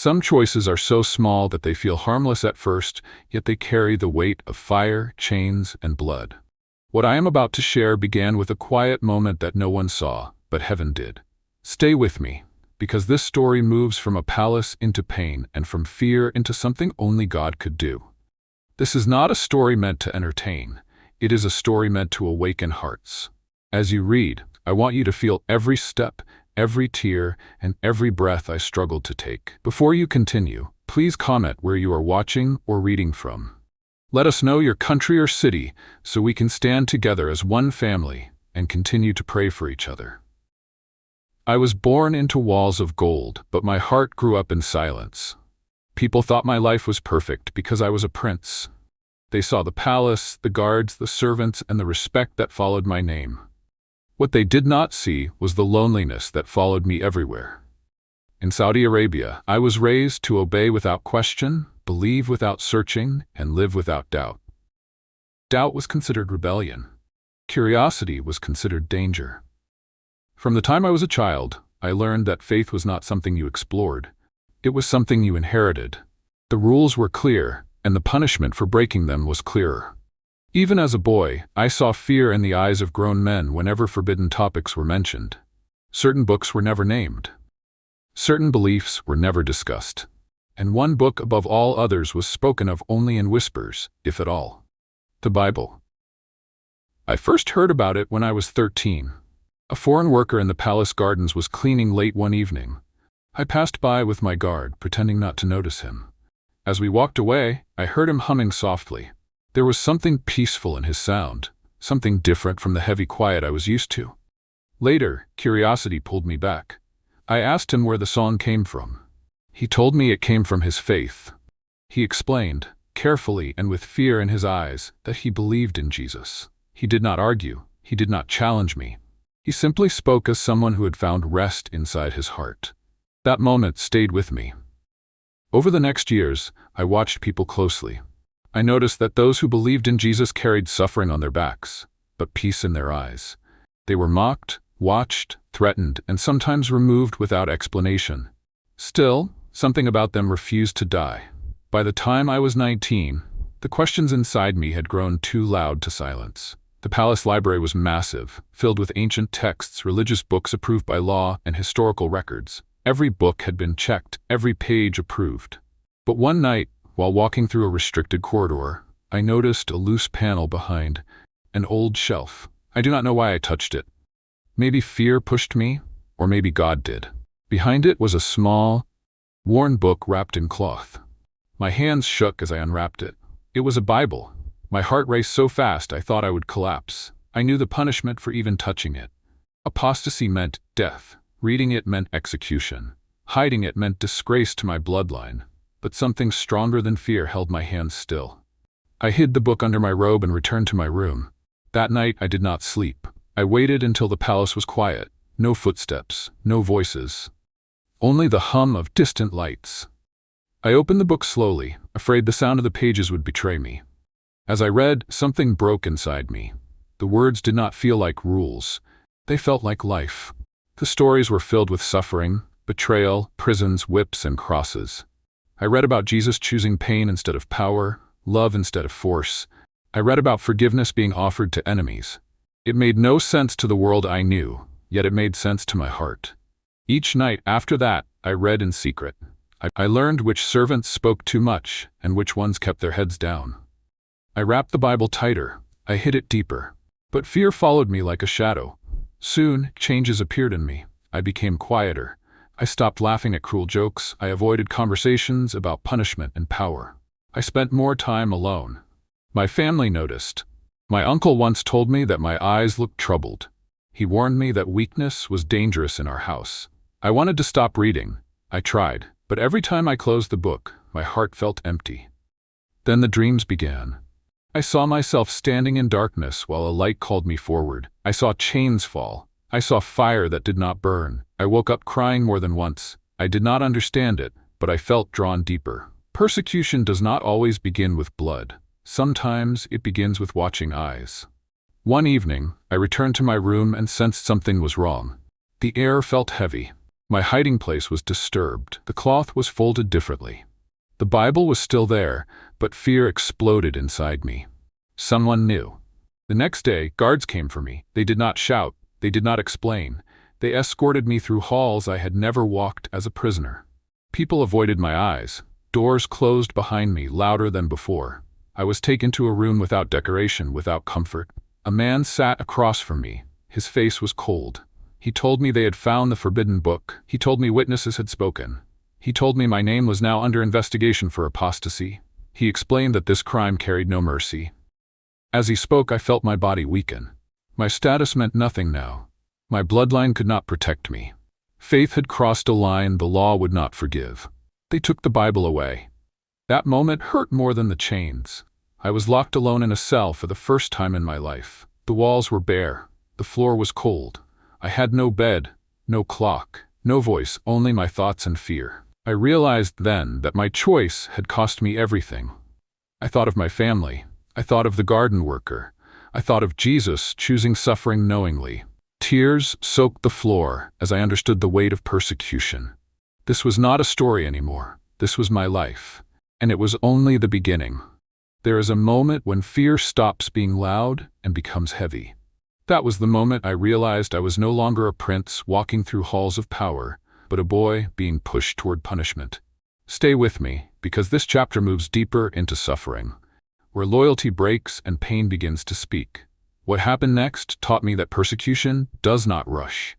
Some choices are so small that they feel harmless at first, yet they carry the weight of fire, chains, and blood. What I am about to share began with a quiet moment that no one saw, but heaven did. Stay with me, because this story moves from a palace into pain and from fear into something only God could do. This is not a story meant to entertain. It is a story meant to awaken hearts. As you read, I want you to feel every step, every tear, and every breath I struggled to take. Before you continue, please comment where you are watching or reading from. Let us know your country or city so we can stand together as one family and continue to pray for each other. I was born into walls of gold, but my heart grew up in silence. People thought my life was perfect because I was a prince. They saw the palace, the guards, the servants, and the respect that followed my name. What they did not see was the loneliness that followed me everywhere. In Saudi Arabia, I was raised to obey without question, believe without searching, and live without doubt. Doubt was considered rebellion. Curiosity was considered danger. From the time I was a child, I learned that faith was not something you explored. It was something you inherited. The rules were clear, and the punishment for breaking them was clearer. Even as a boy, I saw fear in the eyes of grown men whenever forbidden topics were mentioned. Certain books were never named. Certain beliefs were never discussed. And one book above all others was spoken of only in whispers, if at all. The Bible. I first heard about it when I was 13. A foreign worker in the palace gardens was cleaning late one evening. I passed by with my guard, pretending not to notice him. As we walked away, I heard him humming softly. There was something peaceful in his sound, something different from the heavy quiet I was used to. Later, curiosity pulled me back. I asked him where the song came from. He told me it came from his faith. He explained, carefully and with fear in his eyes, that he believed in Jesus. He did not argue. He did not challenge me. He simply spoke as someone who had found rest inside his heart. That moment stayed with me. Over the next years, I watched people closely. I noticed that those who believed in Jesus carried suffering on their backs, but peace in their eyes. They were mocked, watched, threatened, and sometimes removed without explanation. Still, something about them refused to die. By the time I was 19, the questions inside me had grown too loud to silence. The palace library was massive, filled with ancient texts, religious books approved by law, and historical records. Every book had been checked, every page approved. But one night, while walking through a restricted corridor, I noticed a loose panel behind an old shelf. I do not know why I touched it. Maybe fear pushed me, or maybe God did. Behind it was a small, worn book wrapped in cloth. My hands shook as I unwrapped it. It was a Bible. My heart raced so fast I thought I would collapse. I knew the punishment for even touching it. Apostasy meant death. Reading it meant execution. Hiding it meant disgrace to my bloodline. But something stronger than fear held my hands still. I hid the book under my robe and returned to my room. That night I did not sleep. I waited until the palace was quiet. No footsteps, no voices. Only the hum of distant lights. I opened the book slowly, afraid the sound of the pages would betray me. As I read, something broke inside me. The words did not feel like rules. They felt like life. The stories were filled with suffering, betrayal, prisons, whips, and crosses. I read about Jesus choosing pain instead of power, love instead of force. I read about forgiveness being offered to enemies. It made no sense to the world I knew, yet it made sense to my heart. Each night after that, I read in secret. I learned which servants spoke too much and which ones kept their heads down. I wrapped the Bible tighter. I hid it deeper. But fear followed me like a shadow. Soon, changes appeared in me. I became quieter. I stopped laughing at cruel jokes. I avoided conversations about punishment and power. I spent more time alone. My family noticed. My uncle once told me that my eyes looked troubled. He warned me that weakness was dangerous in our house. I wanted to stop reading. I tried, but every time I closed the book, my heart felt empty. Then the dreams began. I saw myself standing in darkness while a light called me forward. I saw chains fall. I saw fire that did not burn. I woke up crying more than once. I did not understand it, but I felt drawn deeper. Persecution does not always begin with blood. Sometimes it begins with watching eyes. One evening, I returned to my room and sensed something was wrong. The air felt heavy. My hiding place was disturbed. The cloth was folded differently. The Bible was still there, but fear exploded inside me. Someone knew. The next day, guards came for me. They did not shout. They did not explain. They escorted me through halls I had never walked as a prisoner. People avoided my eyes. Doors closed behind me louder than before. I was taken to a room without decoration, without comfort. A man sat across from me. His face was cold. He told me they had found the forbidden book. He told me witnesses had spoken. He told me my name was now under investigation for apostasy. He explained that this crime carried no mercy. As he spoke, I felt my body weaken. My status meant nothing now. My bloodline could not protect me. Faith had crossed a line the law would not forgive. They took the Bible away. That moment hurt more than the chains. I was locked alone in a cell for the first time in my life. The walls were bare. The floor was cold. I had no bed, no clock, no voice, only my thoughts and fear. I realized then that my choice had cost me everything. I thought of my family. I thought of the garden worker. I thought of Jesus choosing suffering knowingly. Tears soaked the floor as I understood the weight of persecution. This was not a story anymore. This was my life. And it was only the beginning. There is a moment when fear stops being loud and becomes heavy. That was the moment I realized I was no longer a prince walking through halls of power, but a boy being pushed toward punishment. Stay with me, because this chapter moves deeper into suffering, where loyalty breaks and pain begins to speak. What happened next taught me that persecution does not rush.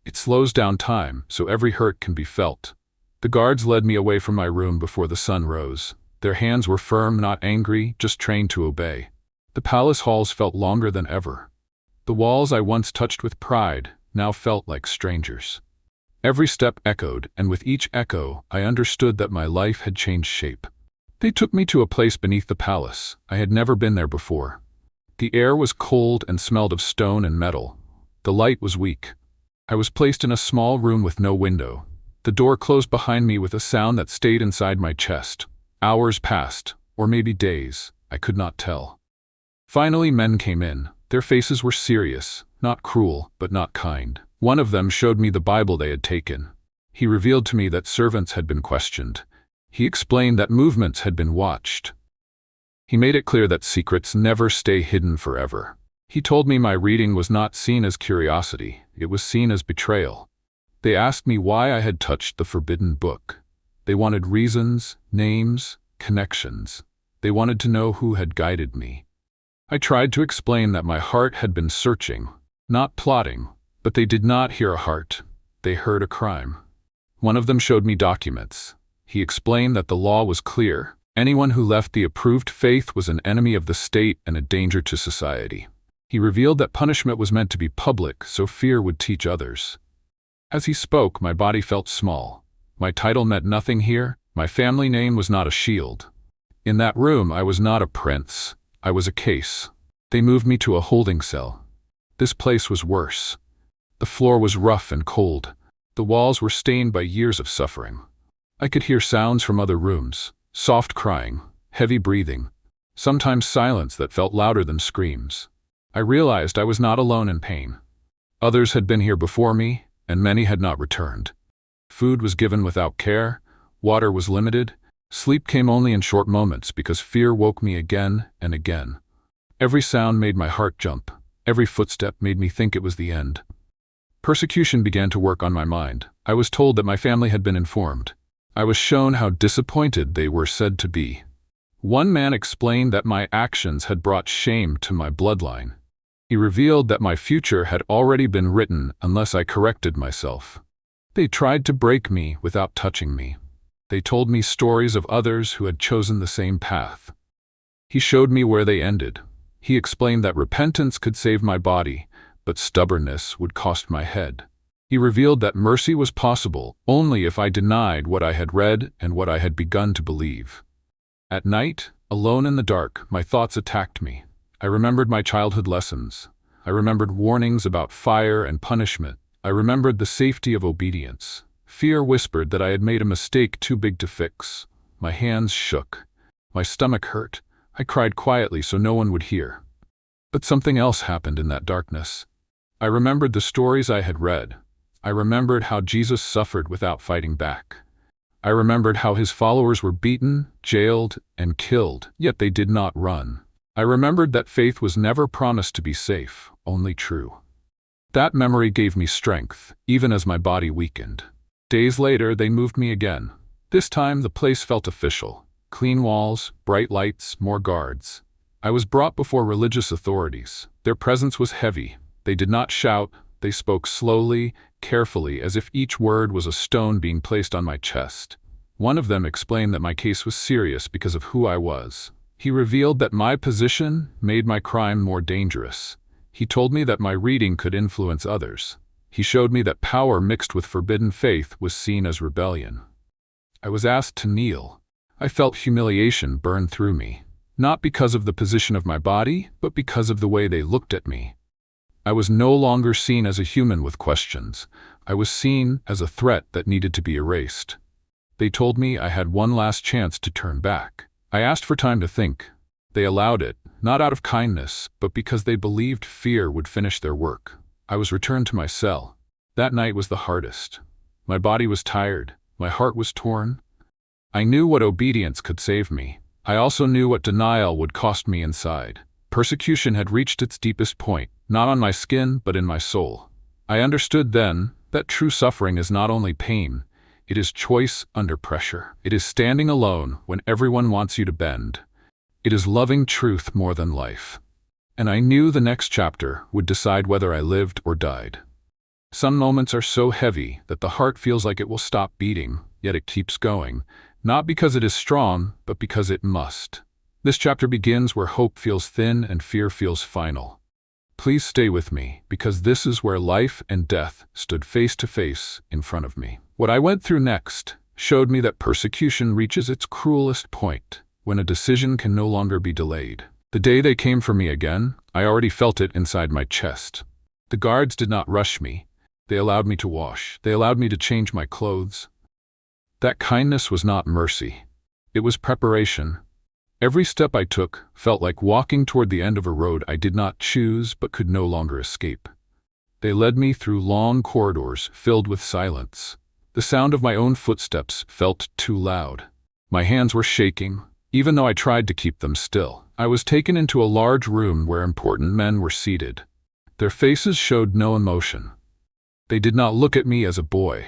It slows down time, so every hurt can be felt. The guards led me away from my room before the sun rose. Their hands were firm, not angry, just trained to obey. The palace halls felt longer than ever. The walls I once touched with pride now felt like strangers. Every step echoed, and with each echo, I understood that my life had changed shape. They took me to a place beneath the palace. I had never been there before. The air was cold and smelled of stone and metal. The light was weak. I was placed in a small room with no window. The door closed behind me with a sound that stayed inside my chest. Hours passed, or maybe days. I could not tell. Finally, men came in. Their faces were serious, not cruel, but not kind. One of them showed me the Bible they had taken. He revealed to me that servants had been questioned. He explained that movements had been watched. He made it clear that secrets never stay hidden forever. He told me my reading was not seen as curiosity, it was seen as betrayal. They asked me why I had touched the forbidden book. They wanted reasons, names, connections. They wanted to know who had guided me. I tried to explain that my heart had been searching, not plotting, but they did not hear a heart. They heard a crime. One of them showed me documents. He explained that the law was clear. Anyone who left the approved faith was an enemy of the state and a danger to society. He revealed that punishment was meant to be public, so fear would teach others. As he spoke, my body felt small. My title meant nothing here. My family name was not a shield. In that room, I was not a prince. I was a case. They moved me to a holding cell. This place was worse. The floor was rough and cold. The walls were stained by years of suffering. I could hear sounds from other rooms, soft crying, heavy breathing, sometimes silence that felt louder than screams. I realized I was not alone in pain. Others had been here before me, and many had not returned. Food was given without care, water was limited, sleep came only in short moments because fear woke me again and again. Every sound made my heart jump. Every footstep made me think it was the end. Persecution began to work on my mind. I was told that my family had been informed. I was shown how disappointed they were said to be. One man explained that my actions had brought shame to my bloodline. He revealed that my future had already been written unless I corrected myself. They tried to break me without touching me. They told me stories of others who had chosen the same path. He showed me where they ended. He explained that repentance could save my body, but stubbornness would cost my head. He revealed that mercy was possible only if I denied what I had read and what I had begun to believe. At night, alone in the dark, my thoughts attacked me. I remembered my childhood lessons. I remembered warnings about fire and punishment. I remembered the safety of obedience. Fear whispered that I had made a mistake too big to fix. My hands shook. My stomach hurt. I cried quietly so no one would hear. But something else happened in that darkness. I remembered the stories I had read. I remembered how Jesus suffered without fighting back. I remembered how his followers were beaten, jailed, and killed, yet they did not run. I remembered that faith was never promised to be safe, only true. That memory gave me strength, even as my body weakened. Days later, they moved me again. This time, the place felt official. Clean walls, bright lights, more guards. I was brought before religious authorities. Their presence was heavy. They did not shout. They spoke slowly, carefully, as if each word was a stone being placed on my chest. One of them explained that my case was serious because of who I was. He revealed that my position made my crime more dangerous. He told me that my reading could influence others. He showed me that power mixed with forbidden faith was seen as rebellion. I was asked to kneel. I felt humiliation burn through me, not because of the position of my body, but because of the way they looked at me. I was no longer seen as a human with questions. I was seen as a threat that needed to be erased. They told me I had one last chance to turn back. I asked for time to think. They allowed it, not out of kindness, but because they believed fear would finish their work. I was returned to my cell. That night was the hardest. My body was tired. My heart was torn. I knew what obedience could save me. I also knew what denial would cost me inside. Persecution had reached its deepest point, not on my skin, but in my soul. I understood then that true suffering is not only pain, it is choice under pressure. It is standing alone when everyone wants you to bend. It is loving truth more than life. And I knew the next chapter would decide whether I lived or died. Some moments are so heavy that the heart feels like it will stop beating, yet it keeps going, not because it is strong, but because it must. This chapter begins where hope feels thin and fear feels final. Please stay with me, because this is where life and death stood face to face in front of me. What I went through next showed me that persecution reaches its cruelest point, when a decision can no longer be delayed. The day they came for me again, I already felt it inside my chest. The guards did not rush me. They allowed me to wash. They allowed me to change my clothes. That kindness was not mercy. It was preparation. Every step I took felt like walking toward the end of a road I did not choose but could no longer escape. They led me through long corridors filled with silence. The sound of my own footsteps felt too loud. My hands were shaking, even though I tried to keep them still. I was taken into a large room where important men were seated. Their faces showed no emotion. They did not look at me as a boy.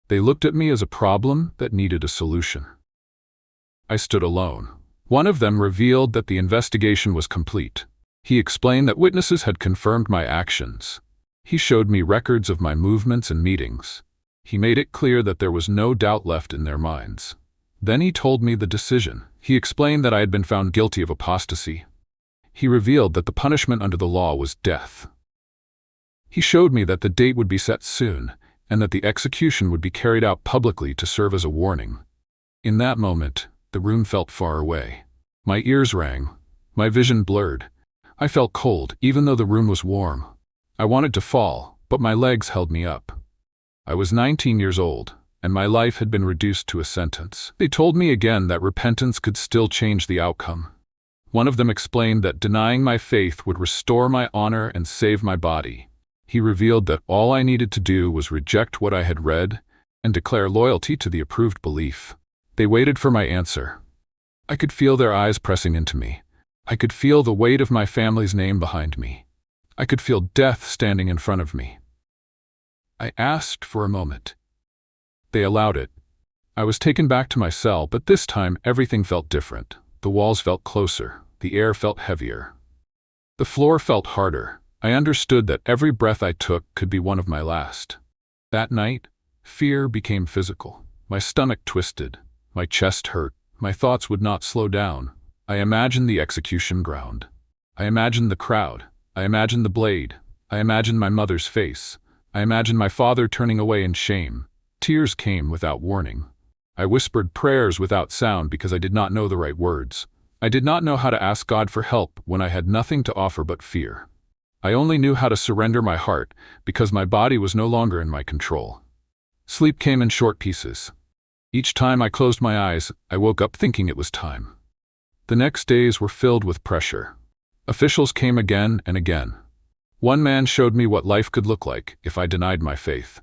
They looked at me as a problem that needed a solution. I stood alone. One of them revealed that the investigation was complete. He explained that witnesses had confirmed my actions. He showed me records of my movements and meetings. He made it clear that there was no doubt left in their minds. Then he told me the decision. He explained that I had been found guilty of apostasy. He revealed that the punishment under the law was death. He showed me that the date would be set soon, and that the execution would be carried out publicly to serve as a warning. In that moment, the room felt far away. My ears rang. My vision blurred. I felt cold, even though the room was warm. I wanted to fall, but my legs held me up. I was 19 years old, and my life had been reduced to a sentence. They told me again that repentance could still change the outcome. One of them explained that denying my faith would restore my honor and save my body. He revealed that all I needed to do was reject what I had read and declare loyalty to the approved belief. They waited for my answer. I could feel their eyes pressing into me. I could feel the weight of my family's name behind me. I could feel death standing in front of me. I asked for a moment. They allowed it. I was taken back to my cell, but this time everything felt different. The walls felt closer. The air felt heavier. The floor felt harder. I understood that every breath I took could be one of my last. That night, fear became physical. My stomach twisted. My chest hurt. My thoughts would not slow down. I imagined the execution ground. I imagined the crowd. I imagined the blade. I imagined my mother's face. I imagined my father turning away in shame. Tears came without warning. I whispered prayers without sound because I did not know the right words. I did not know how to ask God for help when I had nothing to offer but fear. I only knew how to surrender my heart because my body was no longer in my control. Sleep came in short pieces. Each time I closed my eyes, I woke up thinking it was time. The next days were filled with pressure. Officials came again and again. One man showed me what life could look like if I denied my faith.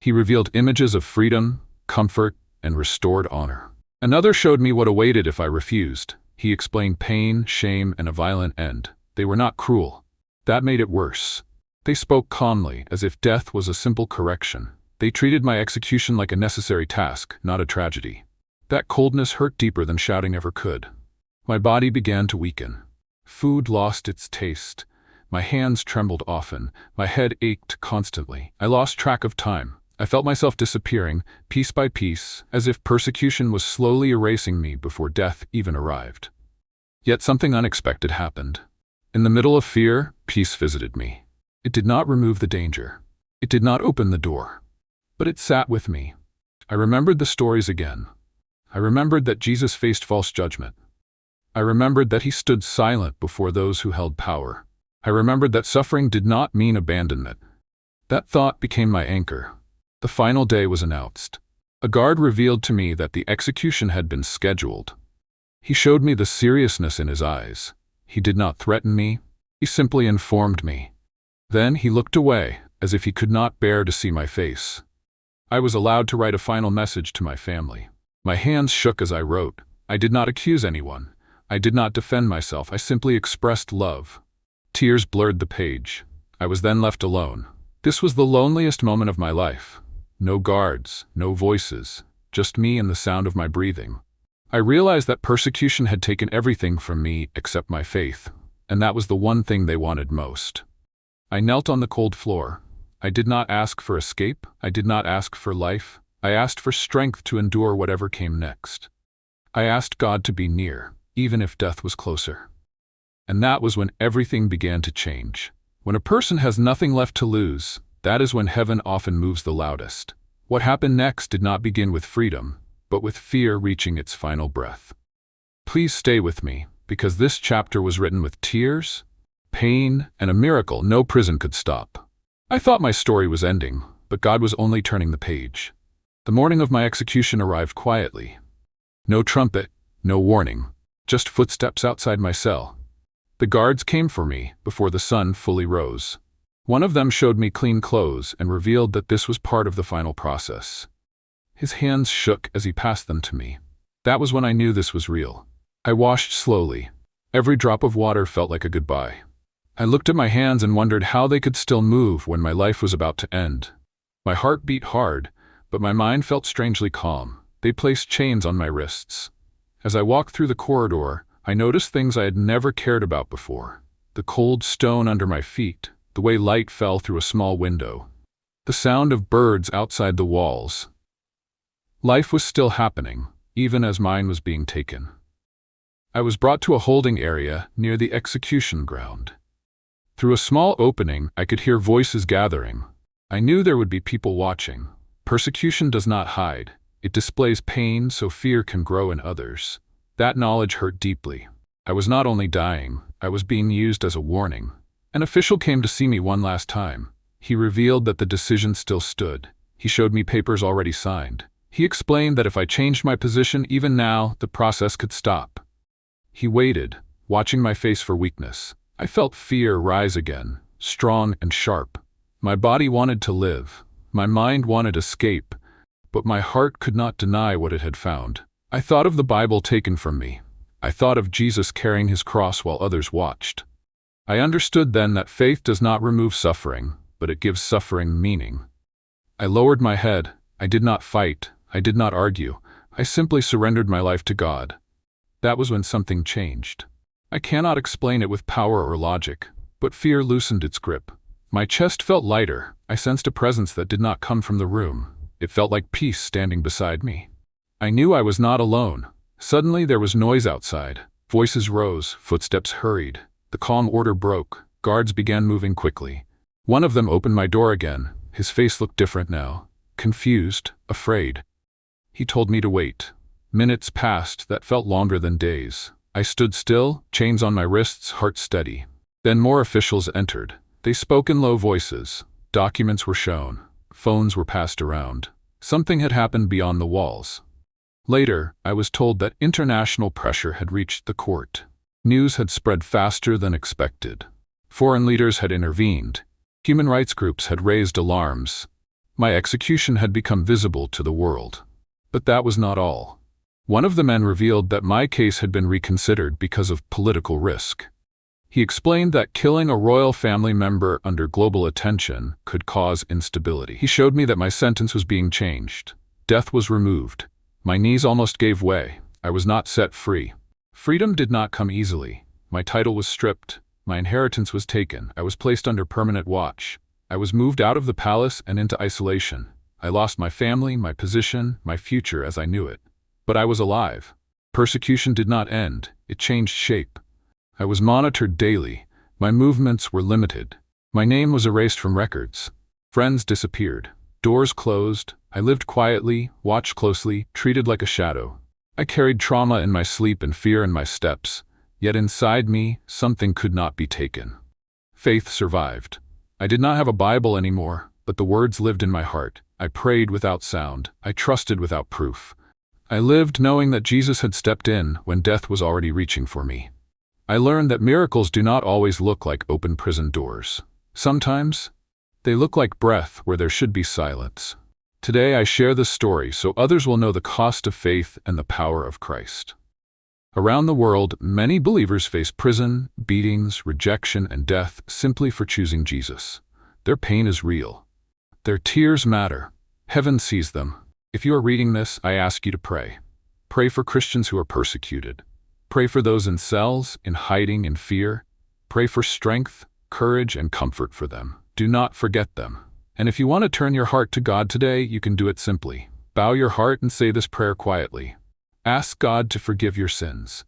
He revealed images of freedom, comfort, and restored honor. Another showed me what awaited if I refused. He explained pain, shame, and a violent end. They were not cruel. That made it worse. They spoke calmly, as if death was a simple correction. They treated my execution like a necessary task, not a tragedy. That coldness hurt deeper than shouting ever could. My body began to weaken. Food lost its taste. My hands trembled often. My head ached constantly. I lost track of time. I felt myself disappearing, piece by piece, as if persecution was slowly erasing me before death even arrived. Yet something unexpected happened. In the middle of fear, peace visited me. It did not remove the danger. It did not open the door. But it sat with me. I remembered the stories again. I remembered that Jesus faced false judgment. I remembered that he stood silent before those who held power. I remembered that suffering did not mean abandonment. That thought became my anchor. The final day was announced. A guard revealed to me that the execution had been scheduled. He showed me the seriousness in his eyes. He did not threaten me. He simply informed me. Then he looked away, as if he could not bear to see my face. I was allowed to write a final message to my family. My hands shook as I wrote. I did not accuse anyone. I did not defend myself. I simply expressed love. Tears blurred the page. I was then left alone. This was the loneliest moment of my life. No guards, no voices, just me and the sound of my breathing. I realized that persecution had taken everything from me except my faith, and that was the one thing they wanted most. I knelt on the cold floor. I did not ask for escape. I did not ask for life. I asked for strength to endure whatever came next. I asked God to be near, even if death was closer. And that was when everything began to change. When a person has nothing left to lose, that is when heaven often moves the loudest. What happened next did not begin with freedom, but with fear reaching its final breath. Please stay with me, because this chapter was written with tears, pain, and a miracle no prison could stop. I thought my story was ending, but God was only turning the page. The morning of my execution arrived quietly. No trumpet, no warning, just footsteps outside my cell. The guards came for me before the sun fully rose. One of them showed me clean clothes and revealed that this was part of the final process. His hands shook as he passed them to me. That was when I knew this was real. I washed slowly. Every drop of water felt like a goodbye. I looked at my hands and wondered how they could still move when my life was about to end. My heart beat hard, but my mind felt strangely calm. They placed chains on my wrists. As I walked through the corridor, I noticed things I had never cared about before. The cold stone under my feet, the way light fell through a small window, the sound of birds outside the walls. Life was still happening, even as mine was being taken. I was brought to a holding area near the execution ground. Through a small opening, I could hear voices gathering. I knew there would be people watching. Persecution does not hide. It displays pain so fear can grow in others. That knowledge hurt deeply. I was not only dying, I was being used as a warning. An official came to see me one last time. He revealed that the decision still stood. He showed me papers already signed. He explained that if I changed my position even now, the process could stop. He waited, watching my face for weakness. I felt fear rise again, strong and sharp. My body wanted to live. My mind wanted escape, but my heart could not deny what it had found. I thought of the Bible taken from me. I thought of Jesus carrying his cross while others watched. I understood then that faith does not remove suffering, but it gives suffering meaning. I lowered my head. I did not fight. I did not argue. I simply surrendered my life to God. That was when something changed. I cannot explain it with power or logic, but fear loosened its grip. My chest felt lighter. I sensed a presence that did not come from the room. It felt like peace standing beside me. I knew I was not alone. Suddenly there was noise outside. Voices rose, footsteps hurried. The calm order broke. Guards began moving quickly. One of them opened my door again. His face looked different now. Confused, afraid. He told me to wait. Minutes passed that felt longer than days. I stood still, chains on my wrists, heart steady. Then more officials entered. They spoke in low voices. Documents were shown. Phones were passed around. Something had happened beyond the walls. Later, I was told that international pressure had reached the court. News had spread faster than expected. Foreign leaders had intervened. Human rights groups had raised alarms. My execution had become visible to the world. But that was not all. One of the men revealed that my case had been reconsidered because of political risk. He explained that killing a royal family member under global attention could cause instability. He showed me that my sentence was being changed. Death was removed. My knees almost gave way. I was not set free. Freedom did not come easily. My title was stripped. My inheritance was taken. I was placed under permanent watch. I was moved out of the palace and into isolation. I lost my family, my position, my future as I knew it. But I was alive. Persecution did not end. It changed shape. I was monitored daily. My movements were limited. My name was erased from records. Friends disappeared. Doors closed. I lived quietly, watched closely, treated like a shadow. I carried trauma in my sleep and fear in my steps. Yet inside me, something could not be taken. Faith survived. I did not have a Bible anymore, but the words lived in my heart. I prayed without sound. I trusted without proof. I lived knowing that Jesus had stepped in when death was already reaching for me. I learned that miracles do not always look like open prison doors. Sometimes, they look like breath where there should be silence. Today I share this story so others will know the cost of faith and the power of Christ. Around the world, many believers face prison, beatings, rejection, and death simply for choosing Jesus. Their pain is real. Their tears matter. Heaven sees them. If you are reading this, I ask you to pray. Pray for Christians who are persecuted. Pray for those in cells, in hiding, in fear. Pray for strength, courage, and comfort for them. Do not forget them. And if you want to turn your heart to God today, you can do it simply. Bow your heart and say this prayer quietly. Ask God to forgive your sins.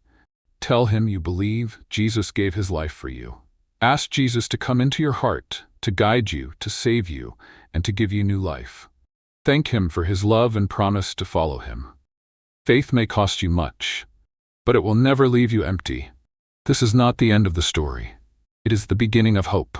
Tell Him you believe Jesus gave His life for you. Ask Jesus to come into your heart, to guide you, to save you, and to give you new life. Thank Him for His love and promise to follow Him. Faith may cost you much, but it will never leave you empty. This is not the end of the story. It is the beginning of hope.